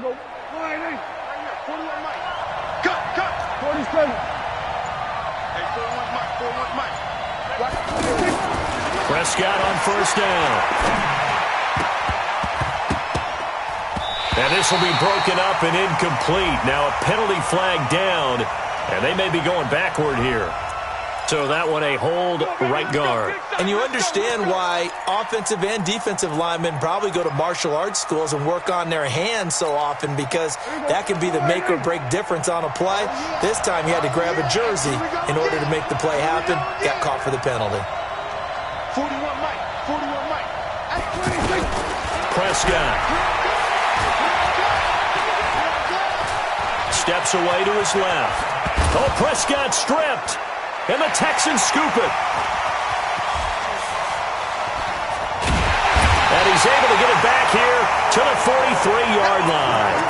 go. Right here. 41 Mike. Cut. 47. Hey, 41 Mike. 41 Mike. Prescott on first down. And this will be broken up and incomplete. Now a penalty flag down, and they may be going backward here. So that one a hold right guard. And you understand why offensive and defensive linemen probably go to martial arts schools and work on their hands so often, because that can be the make or break difference on a play. This time he had to grab a jersey in order to make the play happen. Got caught for the penalty. 41 Mike. 41 Mike. Prescott steps away to his left. Oh, Prescott stripped. And the Texans scoop it. And he's able to get it back here to the 43-yard line.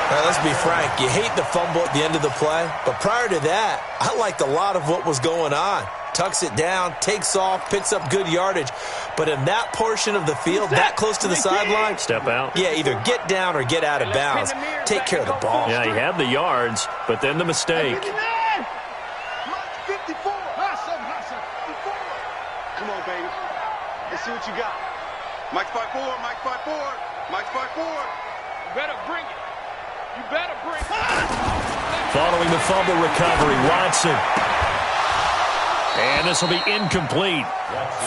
Now, let's be frank. You hate the fumble at the end of the play. But prior to that, I liked a lot of what was going on. Tucks it down, takes off, picks up good yardage. But in that portion of the field, that close to the sideline, step out. Yeah, either get down or get out of bounds. Take care of the ball. Yeah, he had the yards, but then the mistake. 54. Come on, baby. Let's see what you got. Mike's 5'4", Mike's 5'4", Mike's 5'4". You better bring it. You better bring it. Following the fumble recovery, Watson. And this will be incomplete.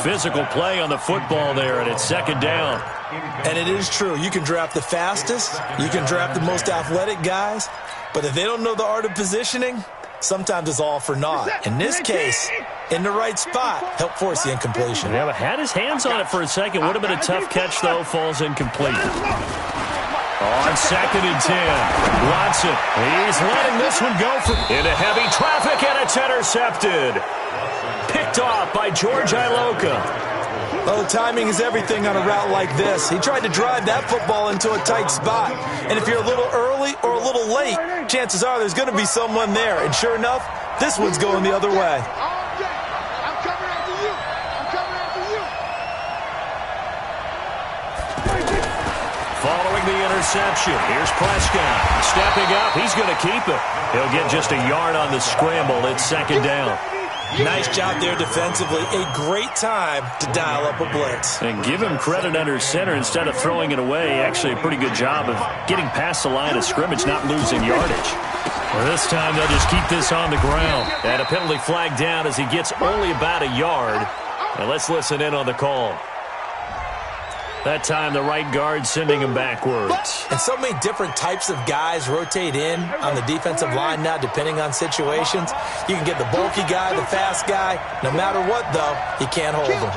Physical play on the football there, and it's second down. And it is true. You can draft the fastest. You can draft the most athletic guys. But if they don't know the art of positioning, sometimes it's all for naught. In this case, in the right spot, help force the incompletion. Yeah, but had his hands on it for a second. Would have been a tough catch, though. Falls incomplete. On 2nd and 10, Watson. He's letting this one go into heavy traffic, and it's intercepted. Picked off by George Iloka. Well, the timing is everything on a route like this. He tried to drive that football into a tight spot. And if you're a little early or a little late, chances are there's going to be someone there. And sure enough, this one's going the other way. I'm coming after you. I'm coming after you. Following the interception, here's Prescott. Stepping up, he's going to keep it. He'll get just a yard on the scramble. It's second down. Nice job there defensively. A great time to dial up a blitz. And give him credit under center instead of throwing it away. Actually, a pretty good job of getting past the line of scrimmage, not losing yardage. Well, this time they'll just keep this on the ground. And a penalty flag down as he gets only about a yard. And let's listen in on the call. That time the right guard sending him backwards. And so many different types of guys rotate in on the defensive line now, depending on situations. You can get the bulky guy, the fast guy. No matter what, though, you can't hold him.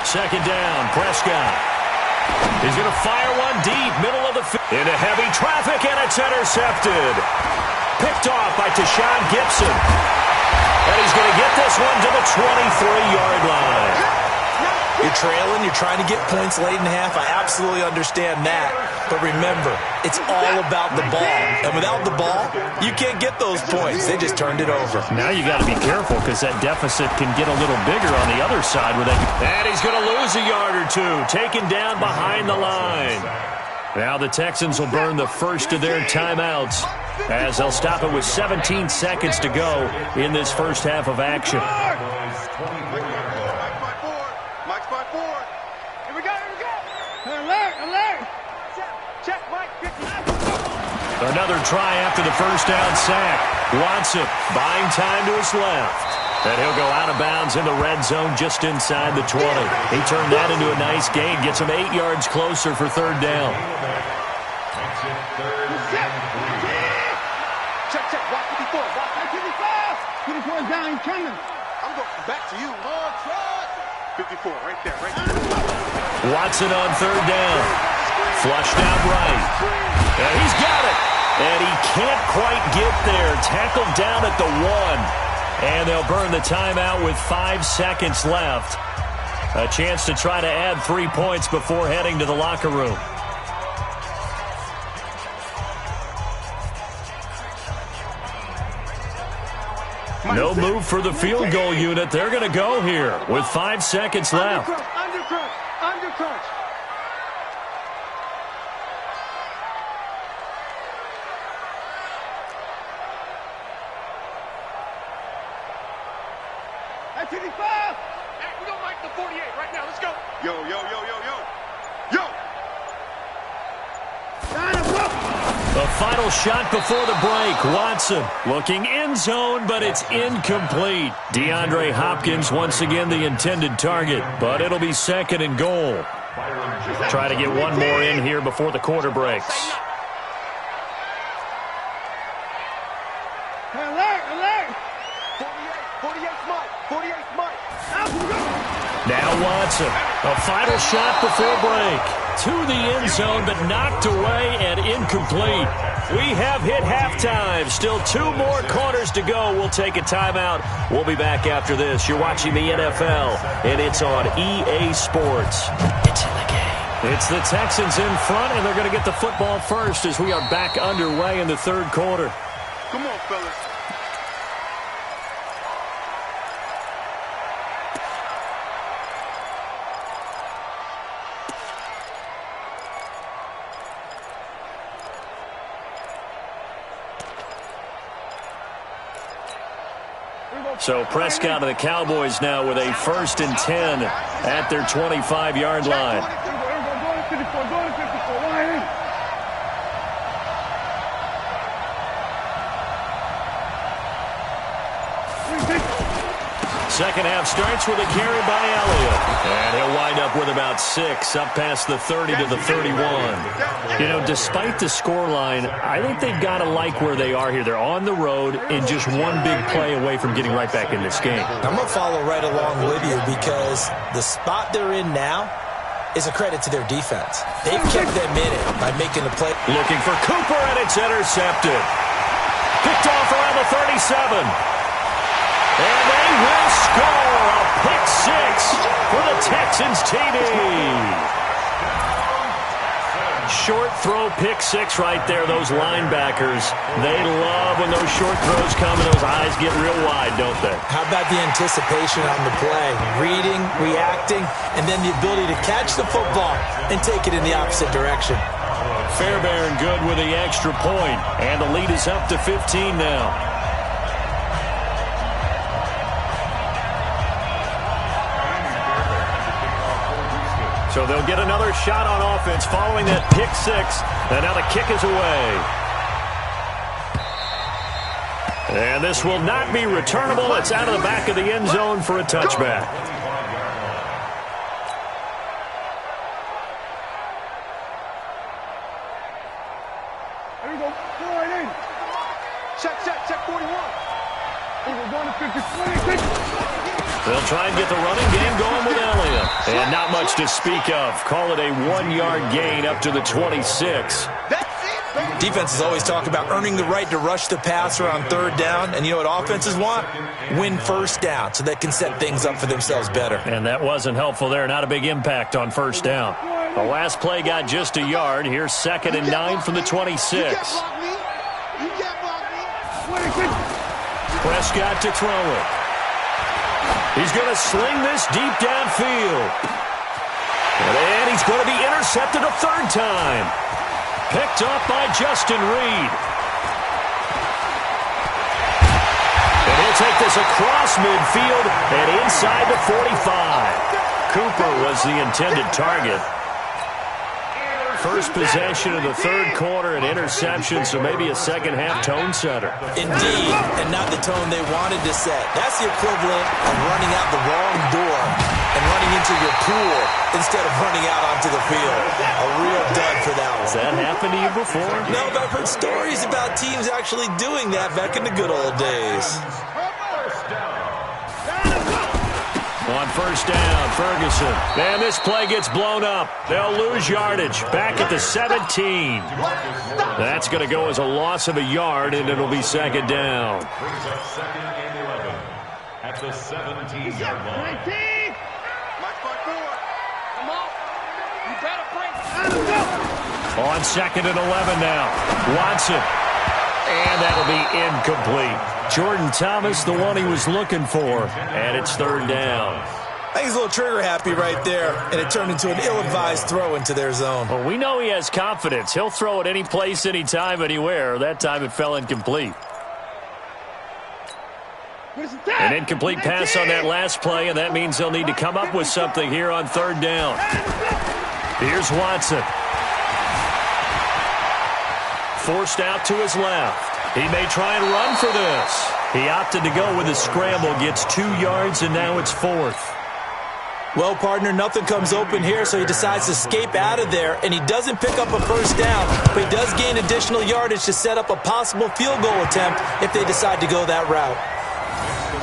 Second down, Prescott. He's going to fire one deep, middle of the field. Into heavy traffic, and it's intercepted. Picked off by Tashawn Gibson. And he's going to get this one to the 23-yard line. You're trailing. You're trying to get points late in half. I absolutely understand that. But remember, it's all about the ball. And without the ball, you can't get those points. They just turned it over. Now you got to be careful because that deficit can get a little bigger on the other side. And he's going to lose a yard or two. Taken down behind the line. Now the Texans will burn the first of their timeouts, as they'll stop it with 17 seconds to go in this first half of action. Mike's 5'4". Here we go. Alert. Check, Mike. Another try after the first down sack. Watson buying time to his left. And he'll go out of bounds in the red zone just inside the 20. He turned that into a nice gain. Gets him 8 yards closer for third down. Check. Watch 54. Watch 54. 54 is down. He's coming. I'm going back to you. 54, right there. Watson on third down. Flushed out right. And he's got it. And he can't quite get there. Tackled down at the 1. And they'll burn the timeout with 5 seconds left. A chance to try to add 3 points before heading to the locker room. No move for the field goal unit. They're going to go here with 5 seconds left. touch. That's 85. Hey, we're gonna make the 48 right now. Let's go. Yo, yo, yo, yo, yo. Yo! The final shot before the break. Watson looking end zone, but it's incomplete. DeAndre Hopkins once again the intended target, but it'll be second and goal. Try to get one more in here before the quarter breaks. Alert, alert! 48 Mike, 48 Mike. Now Watson, a final shot before break. To the end zone, but knocked away and incomplete. We have hit halftime. Still 2 more quarters to go. We'll take a timeout. We'll be back after this. You're watching the NFL, and it's on EA Sports. It's in the game. It's the Texans in front, and they're going to get the football first as we are back underway in the third quarter. Come on, fellas. So Prescott and the Cowboys now with a 1st and 10 at their 25-yard line. Second half starts with a carry by Elliott. And he'll wind up with about 6, up past the 30 to the 31. You know, despite the scoreline, I think they've got to like where they are here. They're on the road and just one big play away from getting right back in this game. I'm going to follow right along with you because the spot they're in now is a credit to their defense. They've kept them in it by making the play. Looking for Cooper, and it's intercepted. Picked off around the 37. And they will score a pick 6 for the Texans TD. Short throw pick 6 right there. Those linebackers, they love when those short throws come and those eyes get real wide, don't they? How about the anticipation on the play? Reading, reacting, and then the ability to catch the football and take it in the opposite direction. Fairbairn good with the extra point, and the lead is up to 15 now. So they'll get another shot on offense following that pick 6. And now the kick is away. And this will not be returnable. It's out of the back of the end zone for a touchback. There we go. Go right in. Check 41. We're going to 50. They'll try and get the running game going with Elliott. And not much to speak of. Call it a 1-yard gain up to the 26. Defenses always talk about earning the right to rush the passer on 3rd down. And you know what offenses want? Win 1st down so they can set things up for themselves better. And that wasn't helpful there. Not a big impact on 1st down. The last play got just a yard. Here's 2nd and 9 from the 26. Prescott to throw it. He's going to sling this deep downfield. And he's going to be intercepted a 3rd time. Picked up by Justin Reed. And he'll take this across midfield and inside the 45. Cooper was the intended target. First possession of the 3rd quarter, an interception, so maybe a second-half tone setter. Indeed, and not the tone they wanted to set. That's the equivalent of running out the wrong door and running into your pool instead of running out onto the field. A real dud for that one. Has that happened to you before? No, but I've heard stories about teams actually doing that back in the good old days. On 1st down, Ferguson. And this play gets blown up. They'll lose yardage. Back at the 17. That's going to go as a loss of a yard, and it'll be 2nd down. At the 17-yard line. Come on. You better bring. On 2nd and 11 now. Watson. And that'll be incomplete. Jordan Thomas, the one he was looking for. And it's 3rd down. I think he's a little trigger happy right there, and it turned into an ill-advised throw into their zone. Well, we know he has confidence. He'll throw it any place, anytime, anywhere. That time it fell incomplete. An incomplete pass on that last play, and that means they'll need to come up with something here on third down. Here's Watson. Forced out to his left. He may try and run for this. He opted to go with a scramble, gets 2 yards, and now it's 4th. Well, partner, nothing comes open here, so he decides to escape out of there, and he doesn't pick up a first down, but he does gain additional yardage to set up a possible field goal attempt if they decide to go that route.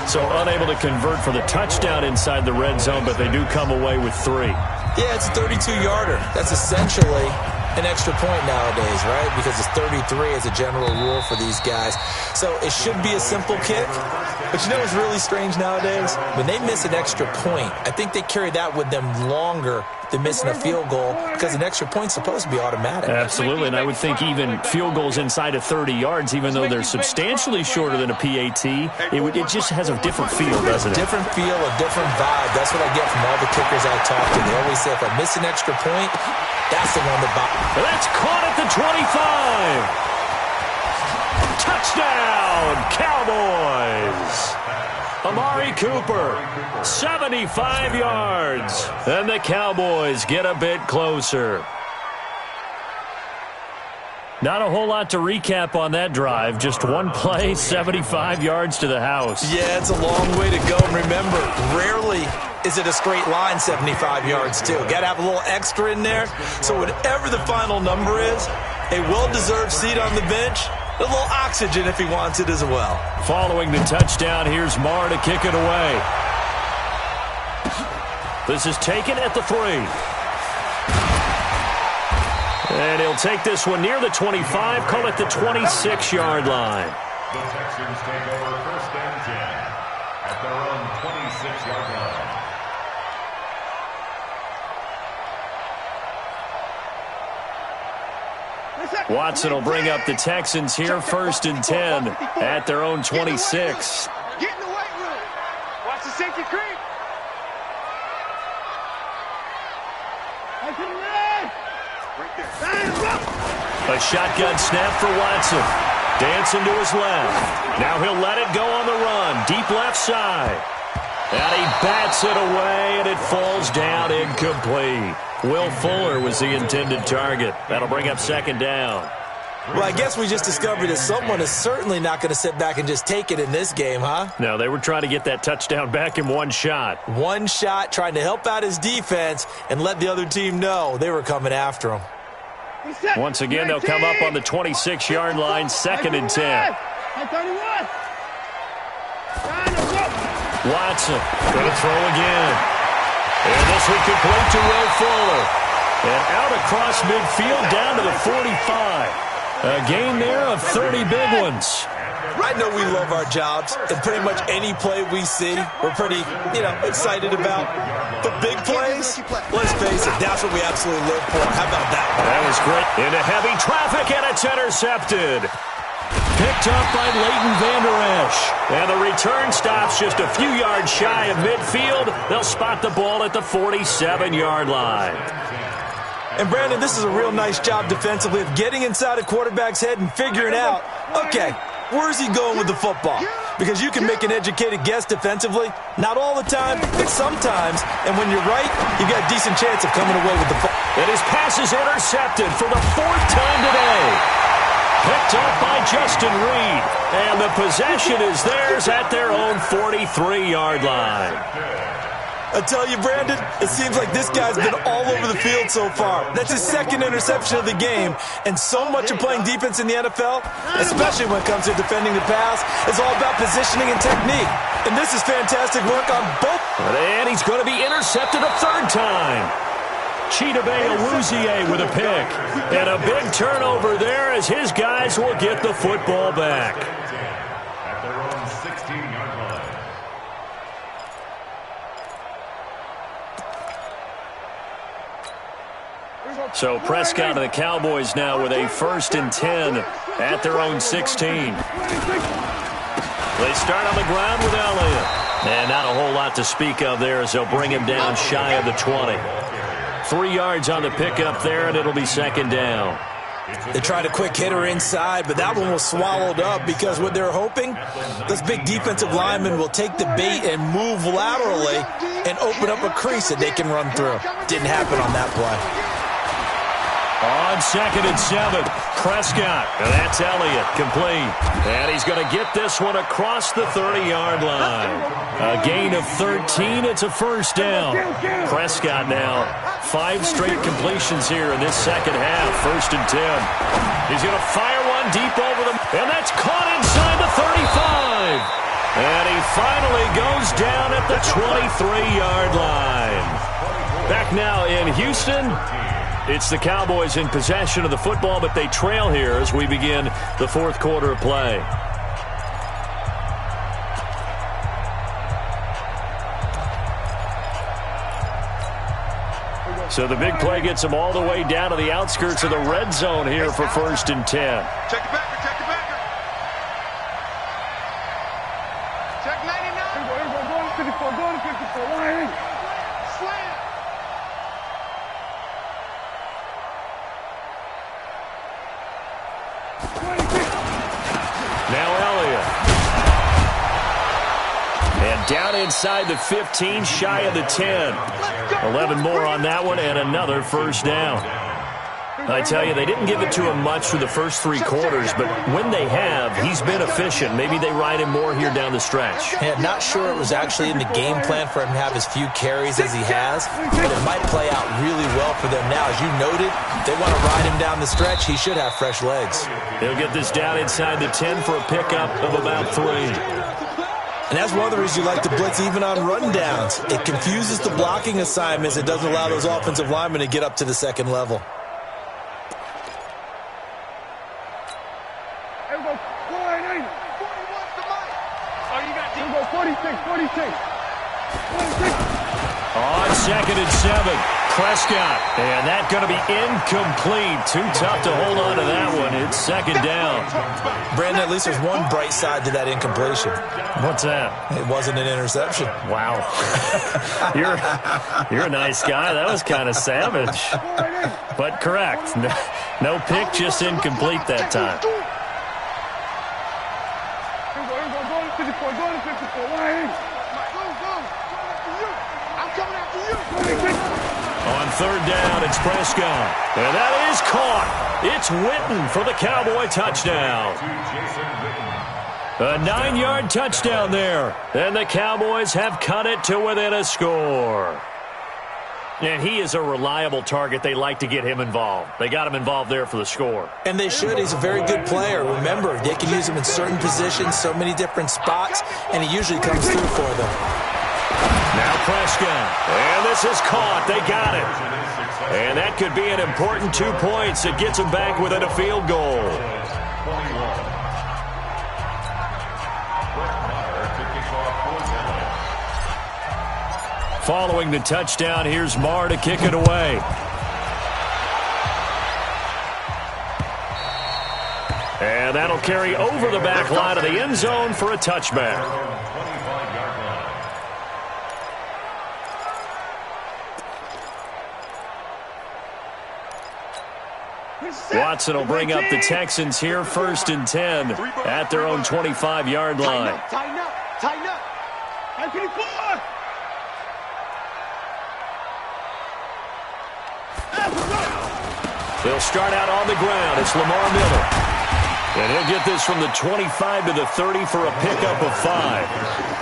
So unable to convert for the touchdown inside the red zone, but they do come away with 3. Yeah, it's a 32-yarder. That's essentially an extra point nowadays, right? Because it's 33 as a general rule for these guys. So it should be a simple kick. But you know what's really strange nowadays? When they miss an extra point, I think they carry that with them longer than missing a field goal because an extra point's supposed to be automatic. Absolutely, and I would think even field goals inside of 30 yards, even though they're substantially shorter than a PAT, it just has a different feel, doesn't it? Different feel, a different vibe. That's what I get from all the kickers I talk to. They always say if I miss an extra point, that's the one that bothers. That's caught at the 25. Touchdown, Cowboys. Amari Cooper, 75 yards. And the Cowboys get a bit closer. Not a whole lot to recap on that drive. Just one play, 75 yards to the house. Yeah, it's a long way to go. And remember, rarely is it a straight line 75 yards, too. Got to have a little extra in there. So whatever the final number is, a well-deserved seat on the bench, a little oxygen if he wants it as well. Following the touchdown, here's Marr to kick it away. This is taken at the 3. And he'll take this one near the 25, call it the 26-yard line. The Texans take over 1st and 10 at their own 26-yard line. Watson will bring up the Texans here 1st and 10 at their own 26. Get in the weight room. Watch the safety creep. A shotgun snap for Watson. Dancing to his left. Now he'll let it go on the run. Deep left side. And he bats it away, and it falls down incomplete. Will Fuller was the intended target. That'll bring up 2nd down. Well, I guess we just discovered that someone is certainly not going to sit back and just take it in this game, huh? No, they were trying to get that touchdown back in one shot. One shot, trying to help out his defense and let the other team know they were coming after him. Once again, they'll come up on the 26-yard line, 2nd and 10. Watson going to throw again. And this one complete to Will Fuller. And out across midfield down to the 45. A gain there of 30 big ones. I know we love our jobs, and pretty much any play we see, we're pretty, excited about. But big plays, let's face it, that's what we absolutely live for. How about that one? That was great. Into heavy traffic, and it's intercepted. Picked up by Leighton Vander Esch. And the return stops just a few yards shy of midfield. They'll spot the ball at the 47-yard line. And, Brandon, this is a real nice job defensively of getting inside a quarterback's head and figuring out, okay, where's he going with the football? Because you can make an educated guess defensively. Not all the time, but sometimes. And when you're right, you've got a decent chance of coming away with the football. And his pass is intercepted for the 4th time today. Picked up by Justin Reed. And the possession is theirs at their own 43-yard line. I tell you, Brandon, it seems like this guy's been all over the field so far. That's his 2nd interception of the game. And so much of playing defense in the NFL, especially when it comes to defending the pass, is all about positioning and technique. And this is fantastic work on both. And he's going to be intercepted a 3rd time. Chidobe Awuzie with a pick. And a big turnover there as his guys will get the football back. At their own 16-yard line. So Prescott and the Cowboys now with a 1st and 10 at their own 16. They start on the ground with Elliott. And not a whole lot to speak of there as they'll bring him down shy of the 20. 3 yards on the pickup there, and it'll be second down. They tried a quick hitter inside, but that one was swallowed up because what they're hoping, those big defensive linemen will take the bait and move laterally and open up a crease that they can run through. Didn't happen on that play. On 2nd and 7, Prescott. And that's Elliott, complete. And he's going to get this one across the 30-yard line. A gain of 13. It's a first down. Prescott now 5 straight completions here in this second half. 1st and 10. He's going to fire one deep over them. And that's caught inside the 35. And he finally goes down at the 23-yard line. Back now in Houston. It's the Cowboys in possession of the football, but they trail here as we begin the 4th quarter of play. So the big play gets them all the way down to the outskirts of the red zone here for 1st and 10. Check it back, check it back. Check 99. Go to 54. Slam. Now Elliott. And down inside the 15, shy of the 10. 11 more on that one, and another first down. I tell you, they didn't give it to him much through the first 3 quarters, but when they have, he's been efficient. Maybe they ride him more here down the stretch. Yeah, not sure it was actually in the game plan for him to have as few carries as he has, but it might play out really well for them now. As you noted, they want to ride him down the stretch. He should have fresh legs. They'll get this down inside the 10 for a pickup of about 3. And that's one of the reasons you like to blitz even on rundowns. It confuses the blocking assignments. It doesn't allow those offensive linemen to get up to the second level. On 2nd and 7, Prescott. And that's going to be incomplete. Too tough to hold on to that one. It's 2nd down. Brandon, at least there's one bright side to that incompletion. What's that? It wasn't an interception. Wow. You're a nice guy. That was kind of savage. But correct. No pick, just incomplete that time. On 3rd down, it's Prescott. And that is caught. It's Witten for the Cowboy touchdown. A 9-yard touchdown there. And the Cowboys have cut it to within a score. And he is a reliable target. They like to get him involved. They got him involved there for the score. And they should. He's a very good player. Remember, they can use him in certain positions, so many different spots, and he usually comes through for them. Now Prescott. And this is caught. They got it. And that could be an important 2 points. It gets them back within a field goal. Following the touchdown, here's Marr to kick it away. And that'll carry over the back line of the end zone for a touchback. Watson will bring up the Texans here, 1st and 10 at their own 25-yard line. Tighten up, tighten up. They'll start out on the ground. It's Lamar Miller. And he'll get this from the 25 to the 30 for a pickup of 5.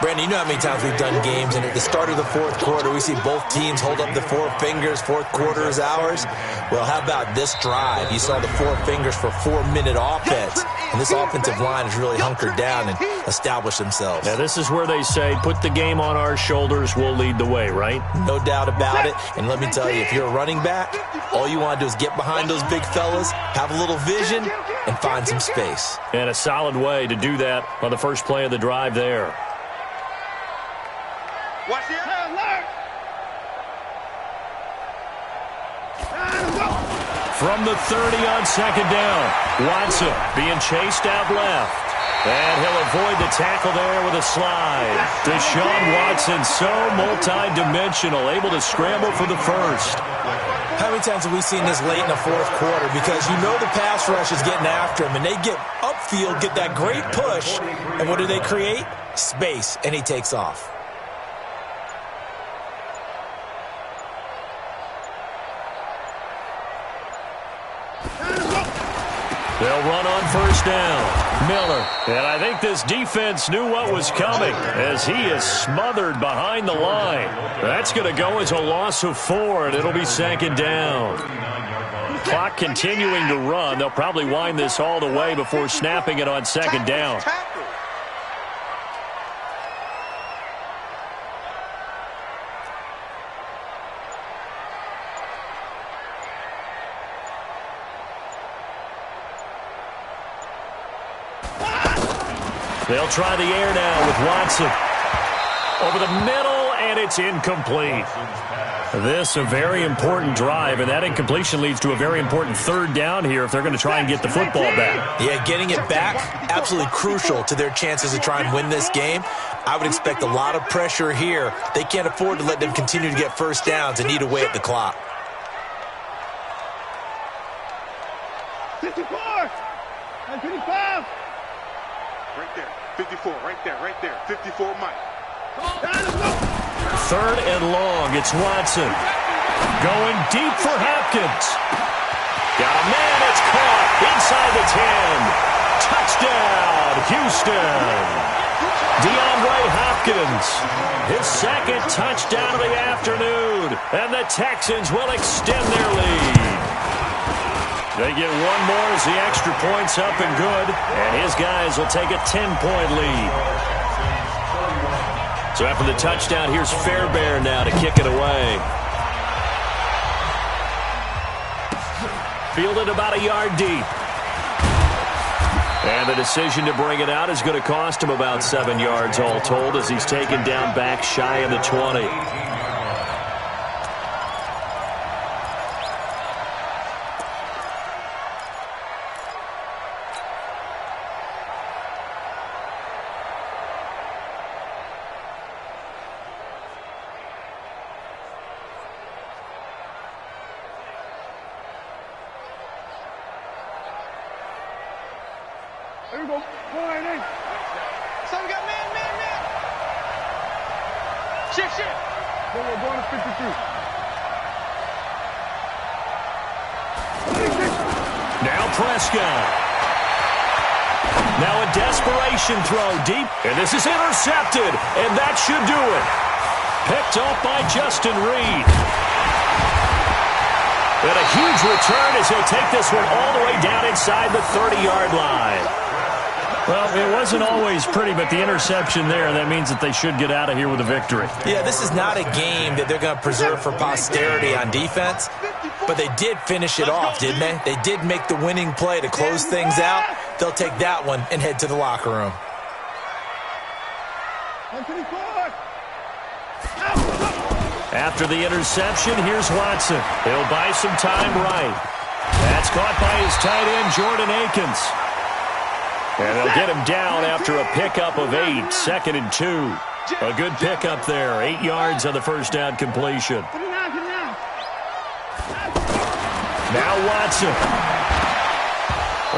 Brandon, you know how many times we've done games, and at the start of the 4th quarter, we see both teams hold up the 4 fingers. 4th quarter is ours. Well, how about this drive? You saw the 4 fingers for 4-minute offense, and this offensive line has really hunkered down and established themselves. Now, this is where they say, put the game on our shoulders, we'll lead the way, right? No doubt about it. And let me tell you, if you're a running back, all you want to do is get behind those big fellas, have a little vision, and find some space. And a solid way to do that on the first play of the drive there. Watch the from the 30 on second down. Watson being chased out left. And he'll avoid the tackle there with a slide. Deshaun Watson, so multi-dimensional, able to scramble for the first. How many times have we seen this late in the fourth quarter? Because you know the pass rush is getting after him, and they get upfield, get that great push, and what do they create? Space, and he takes off. They'll run on first down. Miller. And I think this defense knew what was coming as he is smothered behind the line. That's going to go as a loss of 4, and it'll be second down. Clock continuing to run. They'll probably wind this all the way before snapping it on second down. They'll try the air now with Watson. Over the middle, and it's incomplete. This a very important drive, and that incompletion leads to a very important third down here if they're going to try and get the football back. Yeah, getting it back, absolutely crucial to their chances to try and win this game. I would expect a lot of pressure here. They can't afford to let them continue to get first downs and eat away at the clock. 54! And 55! Right there. 54, right there. 54, Mike. Third and long, it's Watson. Going deep for Hopkins. Got a man, it's caught inside the 10. Touchdown, Houston. DeAndre Hopkins, his second touchdown of the afternoon. And the Texans will extend their lead. They get one more as the extra point's up and good, and his guys will take a 10-point lead. So after the touchdown, here's Fairbairn now to kick it away. Fielded about a yard deep. And the decision to bring it out is going to cost him about 7 yards all told as he's taken down back shy of the 20. There we go. Go right in. Son, we got man. Shift. Go on to 53. Now Prescott. Now a desperation throw deep, and this is intercepted, and that should do it. Picked off by Justin Reed. And a huge return as he'll take this one all the way down inside the 30-yard line. Well, it wasn't always pretty, but the interception there, that means that they should get out of here with a victory. Yeah, this is not a game that they're going to preserve for posterity on defense, but they did finish it off, didn't they? They did make the winning play to close things out. They'll take that one and head to the locker room. After the interception, here's Watson. He'll buy some time right. That's caught by his tight end, Jordan Akins. And they'll get him down after a pickup of 8, 2nd and 2. A good pickup there, 8 yards on the first down completion. Now Watson.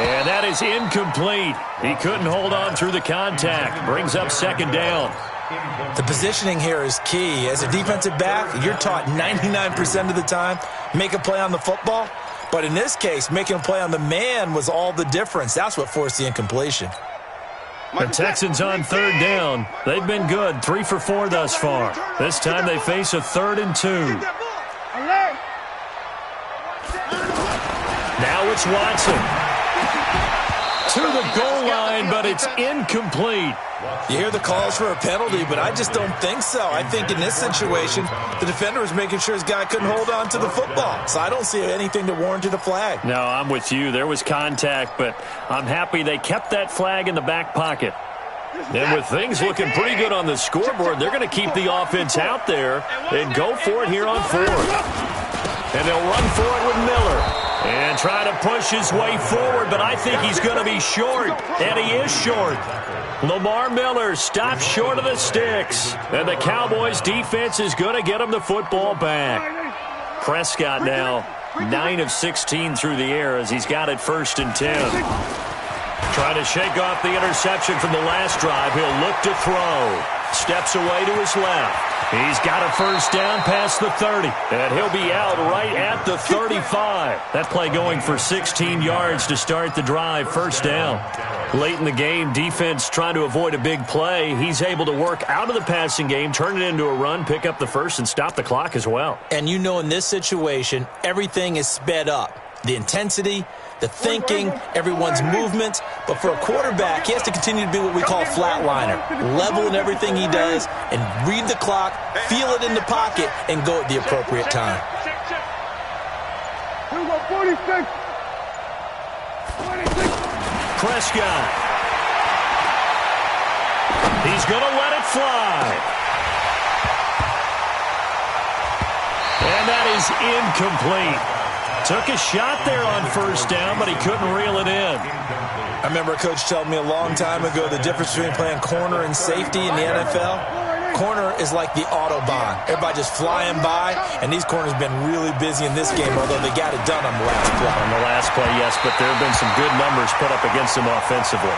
And that is incomplete. He couldn't hold on through the contact. Brings up second down. The positioning here is key. As a defensive back, you're taught 99% of the time, make a play on the football. But in this case, making a play on the man was all the difference. That's what forced the incompletion. The Texans on third down. They've been good, 3 for 4 thus far. This time they face a 3rd and 2. Now it's Watson. To the goal line, but it's incomplete. You hear the calls for a penalty, but I just don't think so. I think in this situation, the defender was making sure his guy couldn't hold on to the football. So I don't see anything to warrant a flag. No, I'm with you. There was contact, but I'm happy they kept that flag in the back pocket. And with things looking pretty good on the scoreboard, they're going to keep the offense out there and go for it here on 4th. And they'll run for it with Miller. And trying to push his way forward, but I think he's going to be short, and he is short. Lamar Miller stops short of the sticks, and the Cowboys' defense is going to get him the football back. Prescott now 9 of 16 through the air as he's got it 1st and 10. Trying to shake off the interception from the last drive. He'll look to throw. Steps away to his left. He's got a 1st down past the 30, and he'll be out right at the 35. That play going for 16 yards to start the drive, 1st down. Late in the game, defense trying to avoid a big play. He's able to work out of the passing game, turn it into a run, pick up the 1st, and stop the clock as well. And you know in this situation, everything is sped up. The intensity, the thinking, everyone's movement. But for a quarterback, he has to continue to be what we call a flatliner. Level in everything he does and read the clock, feel it in the pocket, and go at the appropriate time. Here we go, 46. Prescott. He's going to let it fly. And that is incomplete. Took a shot there on 1st down, but he couldn't reel it in. I remember a coach telling me a long time ago the difference between playing corner and safety in the NFL. Corner is like the Autobahn. Everybody just flying by, and these corners have been really busy in this game, although they got it done on the last play. On the last play, yes, but there have been some good numbers put up against them offensively.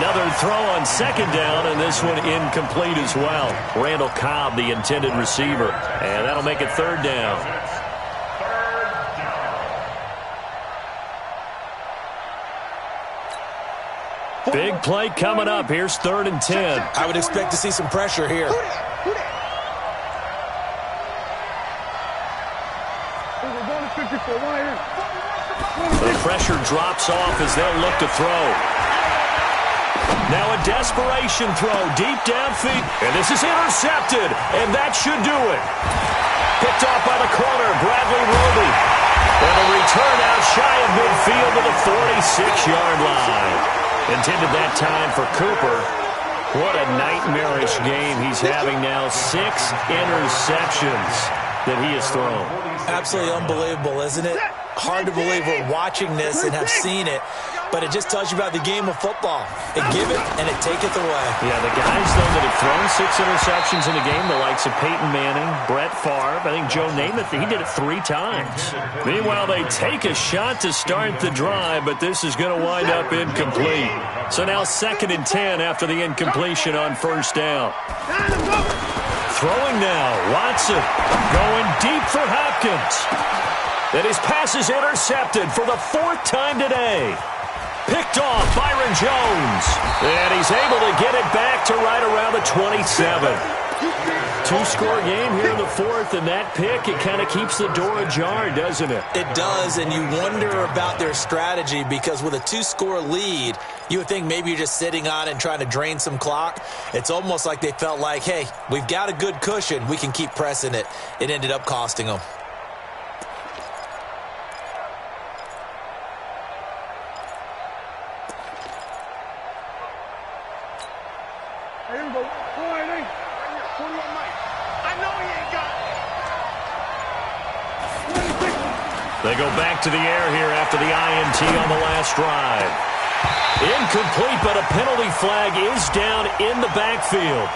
Another throw on 2nd down, and this one incomplete as well. Randall Cobb, the intended receiver, and that'll make it 3rd down. Big play coming up. Here's 3rd and 10. I would expect to see some pressure here. The pressure drops off as they'll look to throw. Now a desperation throw deep downfield. And this is intercepted. And that should do it. Picked off by the corner, Bradley Roby. And a return out shy of midfield to the 46-yard line. Intended that time for Cooper. What a nightmarish game he's having now. 6 interceptions that he has thrown. Absolutely unbelievable, isn't it? Hard to believe we're watching this and have seen it, but it just tells you about the game of football. It give it and it taketh away. Yeah, the guys, though, that have thrown 6 interceptions in a game, the likes of Peyton Manning, Brett Favre, I think Joe Namath, he did it 3 times. Meanwhile, they take a shot to start the drive, but this is going to wind up incomplete. So now 2nd and 10 after the incompletion on 1st down. Throwing now, Watson going deep for Hopkins. And his pass is intercepted for the 4th time today. Picked off Byron Jones. And he's able to get it back to right around the 27. 2-score game here in the 4th, and that pick, it kind of keeps the door ajar, doesn't it? It does, and you wonder about their strategy because with a 2-score lead, you would think maybe you're just sitting on it and trying to drain some clock. It's almost like they felt like, hey, we've got a good cushion. We can keep pressing it. It ended up costing them. They go back to the air here after the INT on the last drive. Incomplete, but a penalty flag is down in the backfield.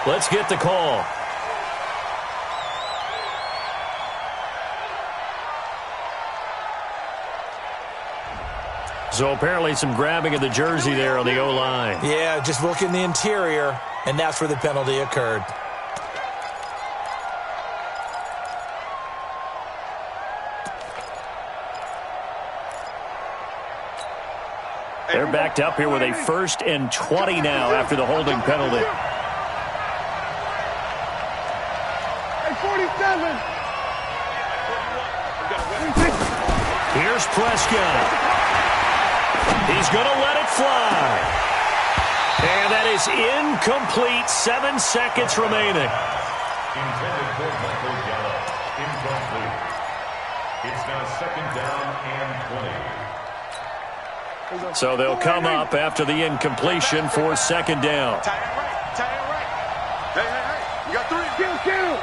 Let's get the call. So apparently some grabbing of the jersey there on the O-line. Yeah, just look in the interior, and that's where the penalty occurred. They're backed up here with a 1st and 20 now after the holding penalty. Hey, 47. Here's Prescott. He's going to let it fly. And that is incomplete. 7 seconds remaining. Intended for Michael Gallup. Incomplete. It's now 2nd down and 20. So they'll come up after the incompletion for 2nd down. Tie it right. Tie it right. Hey, hey, hey. You got 3. Kill. Kill.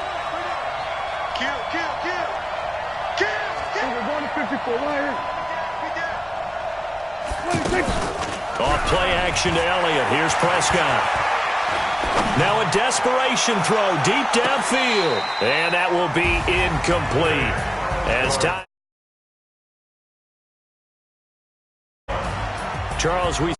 We're going to 54. Off play action to Elliott. Here's Prescott. Now a desperation throw deep downfield. And that will be incomplete. As time. Charles, we